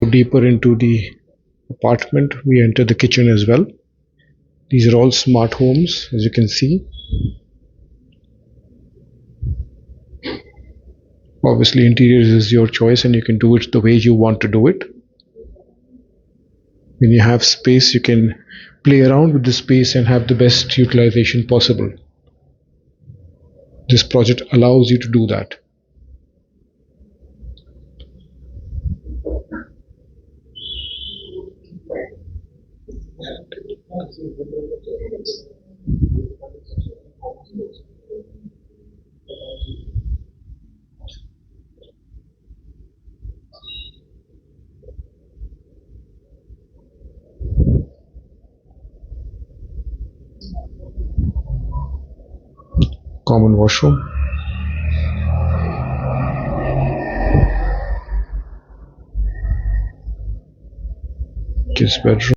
Deeper into the apartment, we enter the kitchen as well. These are all smart homes, as you can see. Obviously, interiors is your choice and you can do it the way you want to do it. When you have space, you can play around with the space and have the best utilization possible. This project allows you to do that. Common washroom. Kids bedroom.